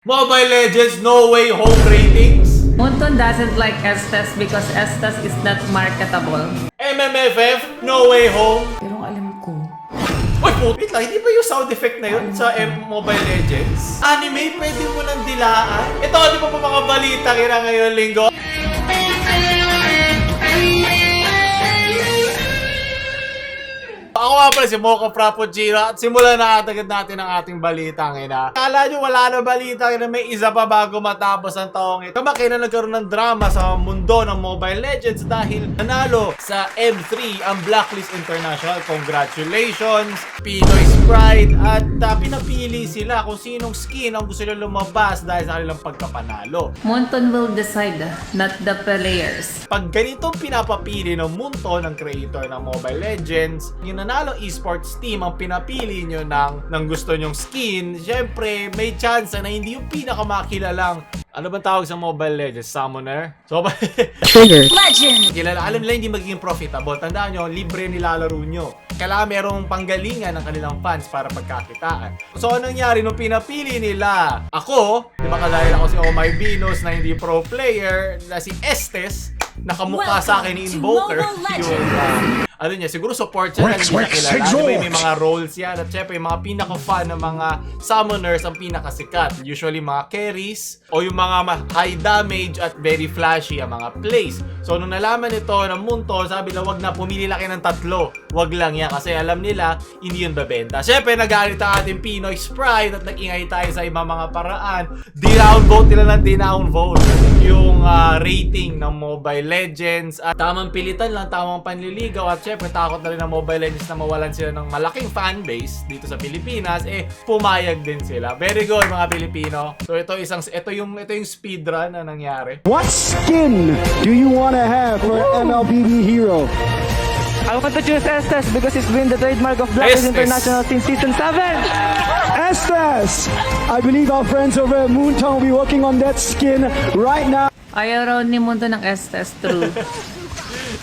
Mobile Legends No Way Home ratings. Moonton doesn't like Estes because Estes is not marketable. MMFF No Way Home. Pero ang alam ko, Uy, putit lang. Hindi ba yung sound effect na yun sa Mobile Legends? Anime, pwede mo nang dilaan. Ito, di ba pa mga balita kira ngayon linggo? Ako nga pala si Mocha Frappuccino at simulan na agad natin ang ating balita ngayon. Kala nyo wala na balita ngayon, may isa pa bago matapos ang taong ito. Bakit na nagkaroon ng drama sa mundo ng Mobile Legends dahil nanalo sa M3 ang Blacklist International. Congratulations, Pinoy Sprite, at pinapili sila kung sinong skin ang gusto nila lumabas dahil sa kanilang pagkapanalo. Moonton will decide, not the players. Pag ganitong pinapapili ng munto ng creator ng Mobile Legends, yung nanalo esports team ang pinapili nyo ng gusto nyong skin, syempre may chance na hindi yung pinakamakilalang, ano bang tawag sa Mobile Legends? Summoner? So, Trigger. Legend! kilala, alam nila hindi magiging profitable. Tandaan nyo, libre nilalaro nyo. Kailangan merong panggalingan ng kanilang fans para pagkakitaan. So, anong nangyari nung pinapili nila? Ako, di ba dahil ako si Omar Venus na hindi pro player, na si Estes, nakamukha sa akin ni Invoker. Yung, ano niya, siguro support siya na hindi nakilala. Diba, may mga roles yan. At syempre, yung mga pinaka-fan ng mga summoners ang pinakasikat. Usually, mga carries o yung mga high damage at very flashy ang mga plays. So, nung nalaman ito ng Munto, sabi na wag na, pumili lang kayo ng tatlo. Wag lang yan kasi alam nila, hindi yun babenta. Syempre, nagalit ang ating Pinoy Sprite at nag-ingay tayo sa ibang mga paraan. Down-vote nila ng down-vote yung rating ng Mobile Legends. At tamang pilitan lang, tamang panliligaw. At syempre, takot na rin ang Mobile Legends na mawalan sila ng malaking fanbase dito sa Pilipinas. Pumayag din sila. Very good, mga Pilipino. So, ito yung speedrun na nangyari. What skin do you want to have for MLBB Hero? I want to choose Estes because it's been the trademark of Blacklist Estes. International since season 7. Estes! I believe our friends over at Moonton will be working on that skin right now. Ayaw raw ni Moonton ng Estes, true.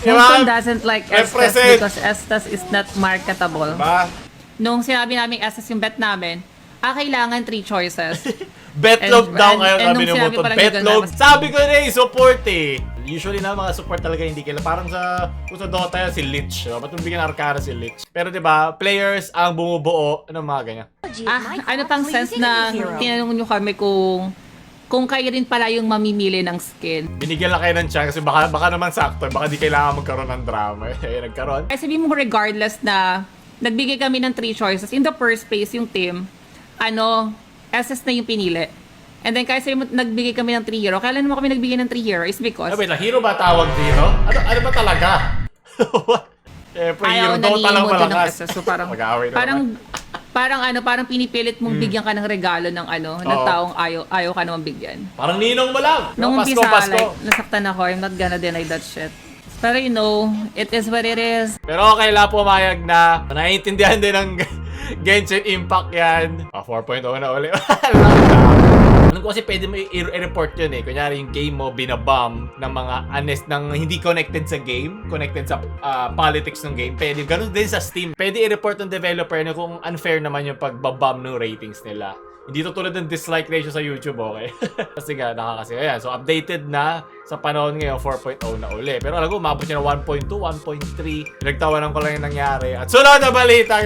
Diba? Moonton doesn't like Estes Represent. because Estes is not marketable. Ba? Nung sinabi namin Estes yung bet namin, kailangan 3 choices. Betlog And- daw and- kayo and sabi nung ni sinabi Moton. parang Betlog. ganun, Sabi ko na support Usually na mga support talaga hindi kailangan. Parang kung sa Dota yan, si Lich. Ba't mo bigyan Arcana si Lich? Pero diba, players ang bumubuo ng mga ganyan. Ano pang sense na tinanong nyo kami kung kayo rin pala yung mamimili ng skin? Binigyan lang kayo ng chance kasi baka naman sakto. Baka di kailangan magkaroon ng drama. Nagkaroon. Ay sabihin mo regardless na nagbigay kami ng 3 choices. In the first place, yung team, SS na yung pinili. And then kasi nagbigay kami ng 3 hero. Kailan naman kami nagbigay ng 3 hero is because Wait lang, hero ba tawag dito? Ano ba talaga? Siyempre, hero ayaw na Dota lang ni Moonton ng malakas. SS. So parang, Mag-aaway na naman. parang pinipilit mong bigyan ka ng regalo ng ng Oo. taong ayaw ka naman bigyan. Parang ninong mo lang. Nung Pasko, umpisa, Pasko. like, nasaktan ako. I'm not gonna deny that shit. Pero it is what it is. Pero okay lang, pumayag na. Naiintindihan din ng Genshin Impact yan. 4.0 na ulit. Alam ko kasi pwede mo i-report yun Kunyari yung game mo binabomb ng mga ng hindi connected sa game, connected sa politics ng game. Pwede, ganun din sa Steam. Pwede i-report ng developer na kung unfair naman yung pagbabomb ng ratings nila. Hindi to tulad ng dislike ratio sa YouTube, okay? Kasi nga, nakakasiya. Ayan, so updated na sa panahon ngayon, 4.0 na uli. Pero alam ko, umabot niya na 1.2, 1.3. Pinagtawanan ko lang yung nangyari. At sunod na balita,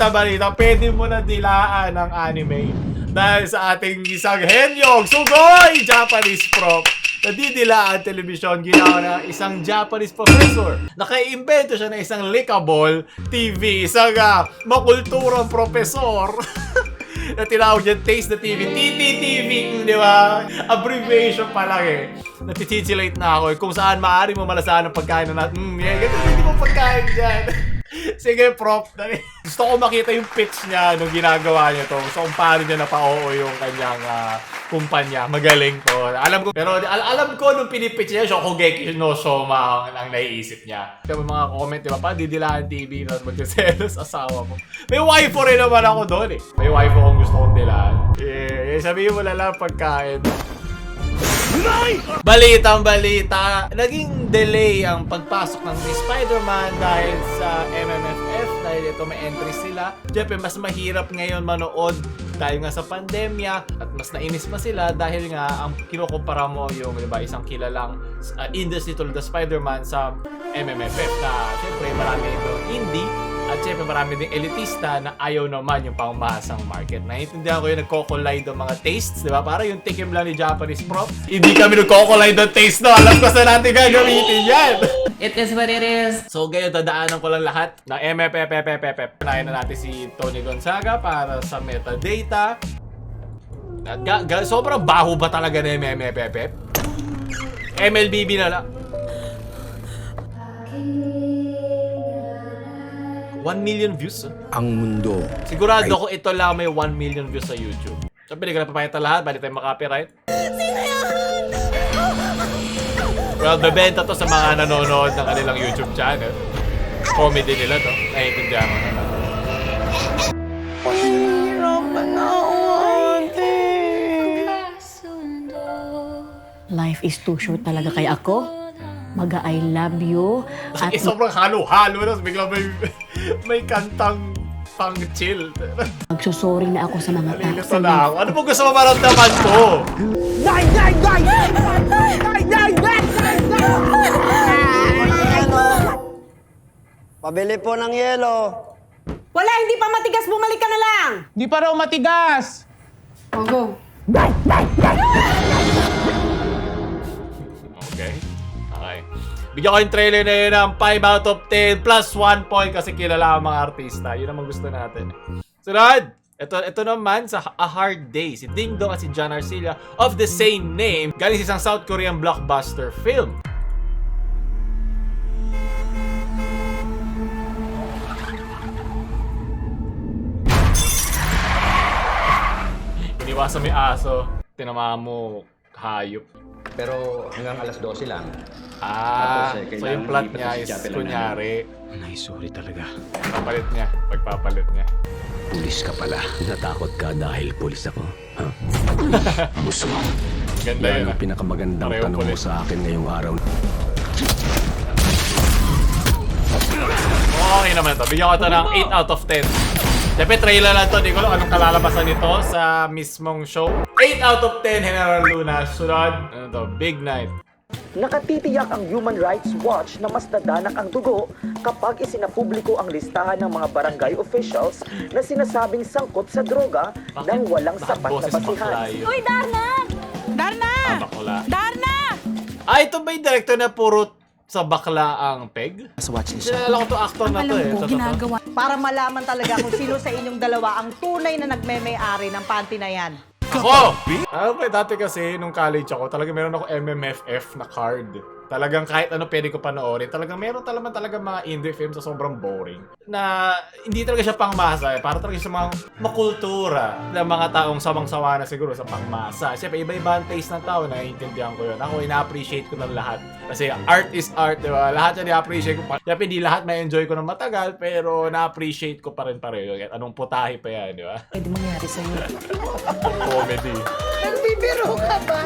balita. Pwede mo na dilaan ang anime. Dahil sa ating isang henyong, sugoi! Japanese prof. Nadidilaan telebisyon, ginawa na isang Japanese professor. Nakaiimbento siya na isang lickable TV. Isang makulturang professor. Na tinawag dyan, Taste the TV. TTTV, di ba? Abbreviation pa lang Natititillate na ako kung saan maaari mo malasahan ang pagkain na natin. Ganito hindi mo pagkain dyan. Sige, prof. Gusto ko makita yung pitch niya nung ginagawa niya to. Gusto kung paano niya napao yung kanyang kumpanya. Magaling to. Alam ko, pero alam ko nung pinipitch niya, Shokugeki no Soma ang naiisip niya. Kaya mga comment, di ba? Pa, didilaan TV na magkaselos asawa mo. May waifu rin naman ako doon May waifu kung gusto kong dilaan. Sabihin mo na lang pagkain. Balitang balita, naging delay ang pagpasok ng Spider-Man dahil sa MMFF, dahil ito may entry sila. Siyempre, mas mahirap ngayon manood dahil nga sa pandemya at mas nainis pa sila dahil nga ang kinukumpara mo yung, di ba, isang kilalang industry tulad na Spider-Man sa MMFF na syempre marami ito indie at syempre marami ding elitista na ayaw naman yung pangmasang market. Naiintindihan ko yung nagko-collide ng mga tastes, di ba? Para yung tikim lang ni Japanese prof. Hindi kami nagko-collide ng taste, no? Alam ko sa natin gagamitin yan! It is what it is. So ngayon, dadaanan ko lang lahat ng MFFFFF. Panayin na natin si Tony Gonzaga para sa metadata. Sobrang baho ba talaga na MFFF? MLBB na lang. 1 million views. Ang mundo. Sigurado ko ito lang may 1 million views sa YouTube. So, hindi ko na papayata lahat. Bali tayo makapiright. Well, bebenta to sa mga nanonood ng kanilang YouTube channel. Comedy nila to. Naiintindihan mo na. Life is too short talaga kay ako. Mag-I love you. At Sobrang halo-halo na. Biglang may kantang pang chill. magsusorry na ako sa mga Nalilito taxi. na ako. Ano po gusto mo maramdaman ko? Pabili po ng yelo. Wala, hindi pa matigas. Bumalik ka na lang. Di pa raw matigas. Go. Okay. Okay. Bigyan ko yung trailer na yun ng 5 out of 10 plus 1 point kasi kilala ang mga artista. Yun ang gusto natin. Sunod! Ito naman sa A Hard Day. Si Ding Dong at si John Arcilla of the same name. Galing sa isang South Korean blockbuster film. Iniwasan mo yung aso. Tinamaan mo hayop. Pero hanggang alas 12 lang. Ah, Tapos, so yung plot kailangan niya ilipat is sa chapel kunyari, Ay, sorry talaga. papalit niya, pagpapalit niya. Pulis ka pala. Natakot ka dahil pulis ako. Ha? Gusto mo? Ganda Yan yun ang ah. pinakamagandang Pareho tanong mo pulis. sa akin ngayong araw. Okay naman to. Bigyan ko ito ng 8 out of 10. Siyempre, trailer lang to. Di ko alam anong kalalabasan nito sa mismong show. 8 out of 10, General Luna. Sunod, ano to? Big Night. Nakatitiyak ang Human Rights Watch na mas dadanak ang dugo kapag isinapubliko ang listahan ng mga barangay officials na sinasabing sangkot sa droga nang walang sapat na boses basihan. bakla yun? Uy, Darna! Darna! Bakla. Darna! Ah, ito ba yung director na puro sa bakla ang peg? Sa watchlist. Sinalala ko to actor na to eh. Totoo. Para malaman talaga kung sino sa inyong dalawa ang tunay na nagme-may-ari ng panty na yan. Ako! Ano ba, dati kasi nung college ako, talaga meron ako MMFF na card. Talagang kahit ano pwede ko panoorin. Talagang meron talagang mga indie films na sobrang boring. Na hindi talaga siya pangmasa eh. Para talaga siya mga makultura ng mga taong sawang-sawa na siguro sa pangmasa. Siyempre, iba-iba ang taste ng tao. Naiintindihan ko yun. Ako, ina-appreciate ko ng lahat. Kasi art is art, di ba? Lahat yan i-appreciate ko pa. Siyempre, hindi lahat ma-enjoy ko ng matagal, pero na-appreciate ko pa rin pareho. Anong putahe pa yan, di ba? Pwede mangyari sa'yo. Comedy. Nagbibiro ka ba?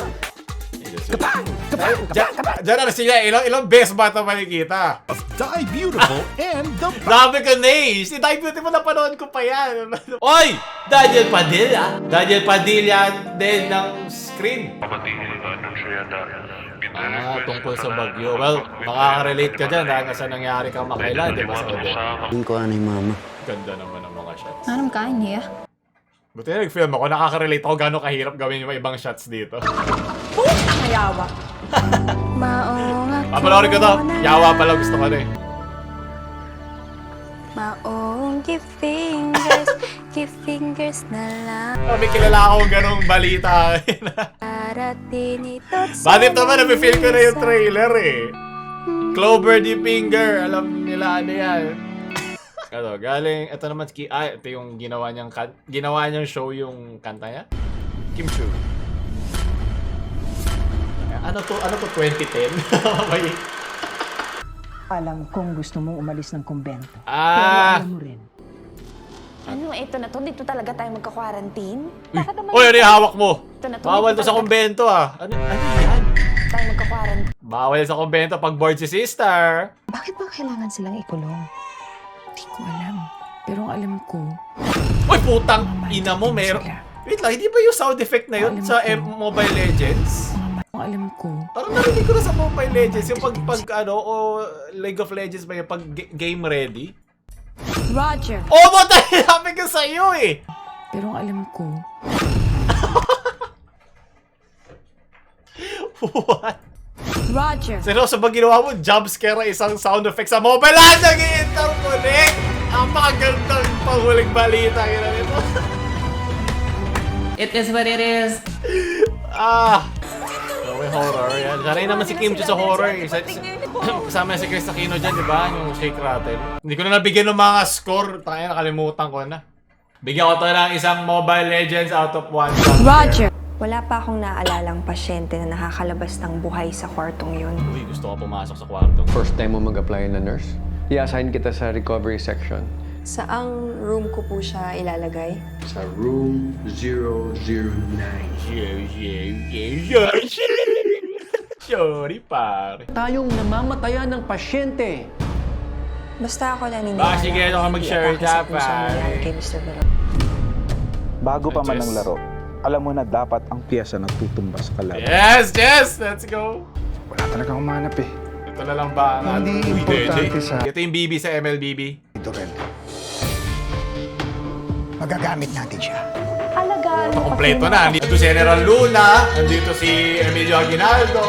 Diyan na sila, ilang beses ba ito makikita? Die Beautiful and the... Sabi ko na eh, si Die Beautiful napanood ko pa yan. Oy! Daniel Padilla. Daniel Padilla din ng screen. Ah, tungkol sa bagyo. Well, makaka-relate ka dyan dahil sa nangyari kang makailan, di ba sa Odette? Tingin ko ano yung mama. Ganda naman ang mga shots. Anong kain niya? Buti na nag-film ako, nakaka-relate ako gano'ng kahirap gawin yung ibang shots dito. Puta ka yawa! Papanoorin ko to. Yawa pala gusto ko na eh. Maong give fingers na lang. May kilala akong ganong balita. Parating ito't Bakit naman napifeel ko na yung trailer eh. Clover the Finger. Alam nila ano yan. Ano, galing, ito naman, ito yung ginawa niyang show yung kanta niya. Kim Chu. Ano to 2010? May... Alam kong gusto mong umalis ng kumbento. Ah! Alam mo rin. Ano, ito na to? Dito talaga tayo magka-quarantine? Uy, ano yung hawak mo? Ito na to. Bawal to Dito sa talaga kumbento ah. Ano yan? tayo magka-quarantine. Bawal sa kumbento pag bored si sister. Bakit ba kailangan silang ikulong? Hindi ko alam. Pero ang alam ko, Uy, putang ina mo, meron. Wait lang, hindi ba yung sound effect na yun sa Mobile Legends? Alam ko. Parang narinig ko na sa Mobile Legends, yung pag ano, o League of Legends ba yung pag game ready? Roger. Oh, matay! Sabi ko sa iyo eh! Pero alam ko. What? Roger. Seryoso ba ginawa mo? Jumpscare na isang sound effect sa mobile? Ah, nag-i-interconnect! Ang magandang panghuling balita kina nito. It is what it is. Ah! May horror yan. Sanay naman si Kim Chiu sa horror eh. Kasama na si Chris Aquino dyan, di ba? Yung Shake Rattle. Hindi ko na nabigyan ng mga score. Tayo nakalimutan ko na. Bigyan ko to ng isang Mobile Legends out of 1. Roger. Wala pa akong naalalang pasyente na nakakalabas ng buhay sa kwartong yun. Uy, gusto ko pumasok sa kwarto. First time mo mag-apply na nurse? I-assign kita sa recovery section. Saang room ko po siya ilalagay? Sa room 009. Sorry, pare. Tayong namamatayan ng pasyente. Basta ako naniniwala. Sige, ano ka mag-share ka, pare. Kay Mr. Velo. Bago pa man ang laro, alam mo na dapat ang piyesa na tutumba sa kalaban. Yes, yes! Let's go! Wala talagang umanap eh. Ito na lang ba? Hindi importante sa... Ito yung BB sa MLBB. Ito rin. Magagamit natin siya. Alagaan mo Kompleto na. Andito si General Luna. Andito si Emilio Aguinaldo.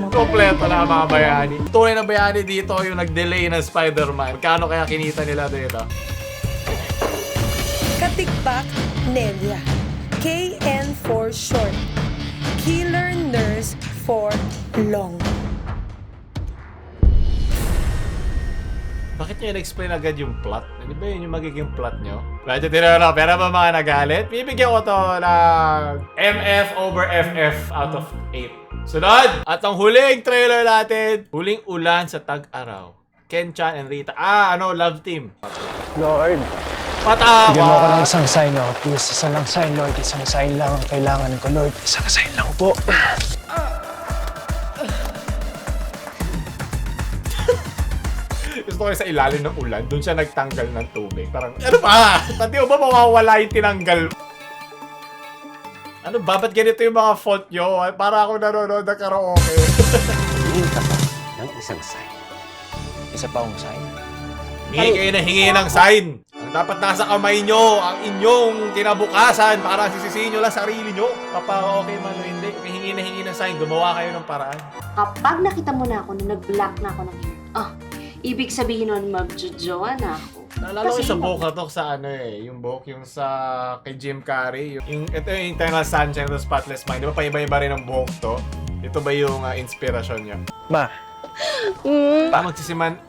Kompleto na mga bayani. Tunay na bayani dito yung nag-delay ng Spider-Man. Kano kaya kinita nila dito? Katikbak Nelia. KN for short. Killer Nurse for long. Bakit nyo in-explain agad yung plot? Hindi ba yun yung magiging plot nyo? Medyo tinanong, pero ba mga nagalit? Bibigyan ko to ng MF over FF out of 8. Sunod! At ang huling trailer natin, huling ulan sa tag-araw. Ken-chan and Rita. Love team. Lord, Patawa! bigyan mo ako ng isang sign, oh. Please, isang lang sign, Lord. Isang sign lang ang kailangan ko, Lord. Isang sign lang po. Gusto ko sa ilalim ng ulan, doon siya nagtanggal ng tubig. Parang, ano ba? Pati ba mawawala yung tinanggal? Ano ba? Ba't ganito yung mga font nyo? Para ako nanonood ng karaoke. Hingin ka pa ng isang sign. Isa pa akong sign. Hingi kayo na hingi ng sign. Ang dapat nasa kamay nyo, ang inyong kinabukasan. Para sisisihin nyo lang sarili nyo. Kapag okay man o hindi, may hingi na hingi ng sign. Gumawa kayo ng paraan. Kapag nakita mo na ako na nag-block na ako ng hair, ibig sabihin nun magjojowa na ako. Naalala ko sa buhok na to sa yung buhok yung sa kay Jim Carrey. Ito yung Eternal Sunshine of the Spotless Mind. Di ba paiba-iba rin ang buhok to? Ito ba yung inspirasyon niya? Ma.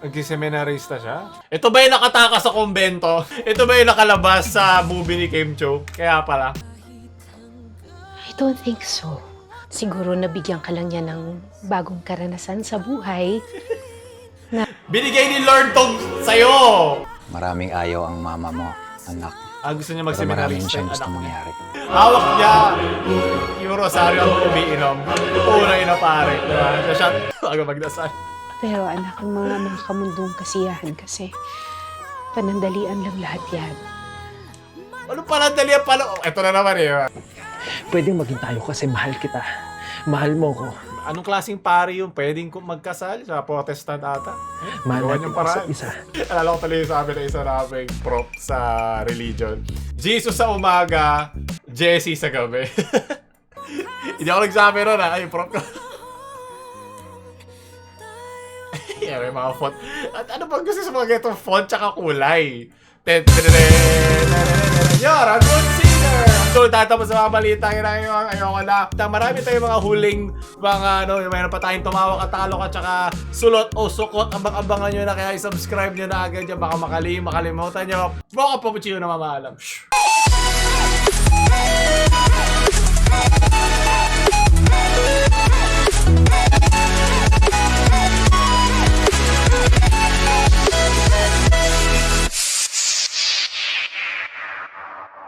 Magsiseminarista siya? Ito ba yung nakatakas sa kumbento? Ito ba yung nakalabas sa movie ni Kim Chiu? Kaya pala. I don't think so. Siguro nabigyan ka lang niya ng bagong karanasan sa buhay. Binigay ni Lord tong sa'yo! Maraming ayaw ang mama mo, anak. Gusto niya Pero maraming magseminarista siyang yung gusto anak. mangyari. Hawak niya yung rosaryo ang umiinom. Tunay na pare. Diba? Sa shot, bago magdasal. Pero anak, ang mga kamundong kasiyahan kasi panandalian lang lahat yan. Ano pala dali pala? Ito na naman eh. Pwedeng maging tayo kasi mahal kita. Mahal mo ko. Anong klaseng pare yung pwedeng magkasal sa Protestant ata? Mahal Gawan natin yung paraan. isa. Alala ko talaga yung sabi na isa naming prop sa religion. Jesus sa umaga, Jesse sa gabi. Hindi ako nagsabi ron Ay, prop ko. Yeah, may mga font. At ano bang gusto sa mga ganitong font tsaka kulay? You're a good singer! So, tatapos sa mga balita ngayon, ayoko na. Marami tayong mga huling mga mayroon pa tayong tumawak at talo at saka sulot o sukot. Abang-abangan nyo na kaya i-subscribe nyo na agad dyan. Baka makalimutan nyo. Baka papuchino na mamaalam.